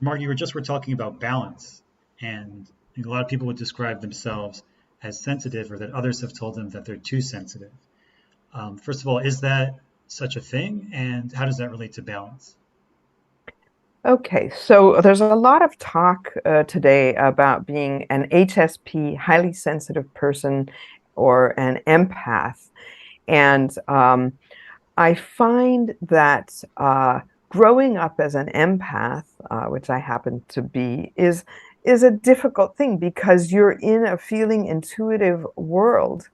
Mark, you were talking about balance, and a lot of people would describe themselves as sensitive, or that others have told them that they're too sensitive. First of all, is that such a thing, and how does that relate to balance? Okay, so there's a lot of talk today about being an HSP, highly sensitive person, or an empath. And I find that growing up as an empath, which I happen to be, is a difficult thing because you're in a feeling intuitive world,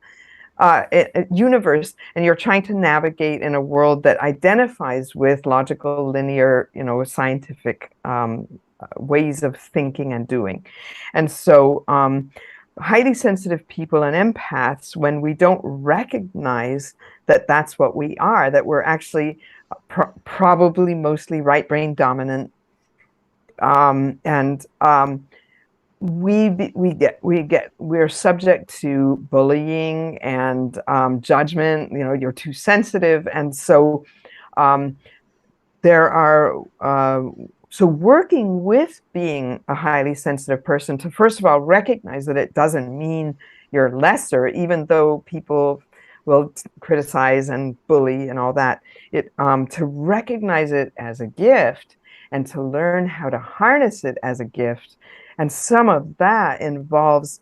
universe, and you're trying to navigate in a world that identifies with logical, linear, scientific ways of thinking and doing. And so highly sensitive people and empaths, when we don't recognize that that's what we are, that we're actually probably mostly right brain dominant, and we're subject to bullying and judgment. You're too sensitive, and so um, there are so working with being a highly sensitive person to first of all recognize that it doesn't mean you're lesser, even though people will criticize and bully and all that. It To recognize it as a gift and to learn how to harness it as a gift, and some of that involves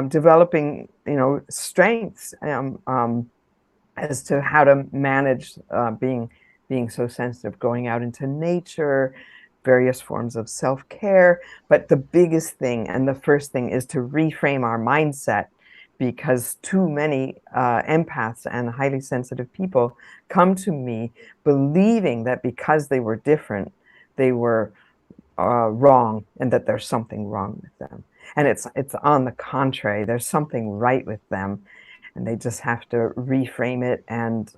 developing, strengths, as to how to manage being so sensitive, going out into nature, various forms of self-care. But the biggest thing and the first thing is to reframe our mindset, because too many empaths and highly sensitive people come to me believing that because they were different, they were wrong, and that there's something wrong with them. And it's on the contrary, there's something right with them, and they just have to reframe it and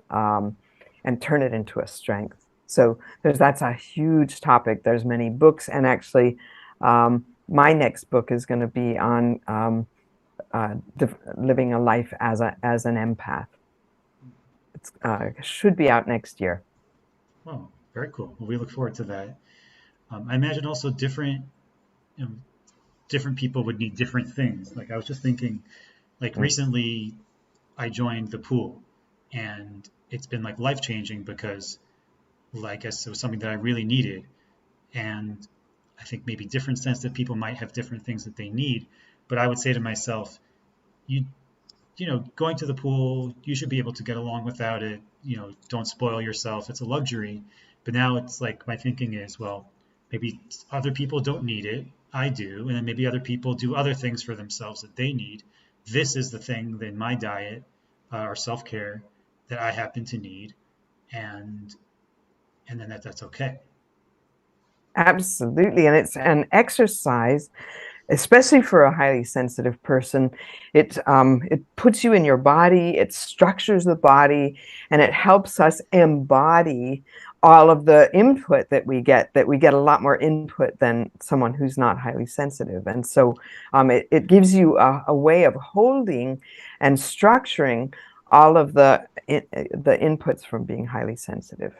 turn it into a strength. So that's a huge topic. There's many books, and actually, my next book is going to be on living a life as an empath. It should be out next year. Oh, very cool. Well, we look forward to that. I imagine also you know, different people would need different things. Like I was just thinking, like Mm. recently I joined the pool, and it's been like life changing because, like, I guess it was something that I really needed. And I think maybe different sensitive people might have different things that they need. But I would say to myself, you going to the pool, you should be able to get along without it. Don't spoil yourself. It's a luxury. But now it's like my thinking is, well, maybe other people don't need it. I do. And then maybe other people do other things for themselves that they need. This is the thing in my diet, or self-care, that I happen to need. And then that's okay. Absolutely. And it's an exercise, especially for a highly sensitive person. It puts you in your body, it structures the body, and it helps us embody all of the input that we get a lot more input than someone who's not highly sensitive. And so it gives you a way of holding and structuring all of the inputs from being highly sensitive.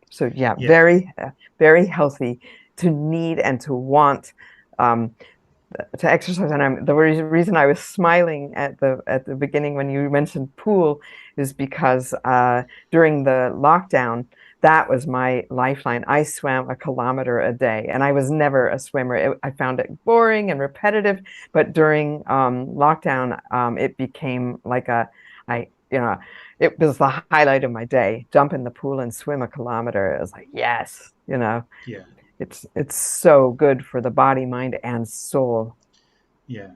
So yeah, Yeah. very healthy to need and to want um, to exercise. And the reason I was smiling at the beginning when you mentioned pool is because during the lockdown, that was my lifeline. I swam a kilometer a day, and I was never a swimmer. I found it boring and repetitive. But during lockdown, it became like I, you know, it was the highlight of my day. Jump in the pool and swim a kilometer. It was like, yes. Yeah. It's so good for the body, mind, and soul. Yeah.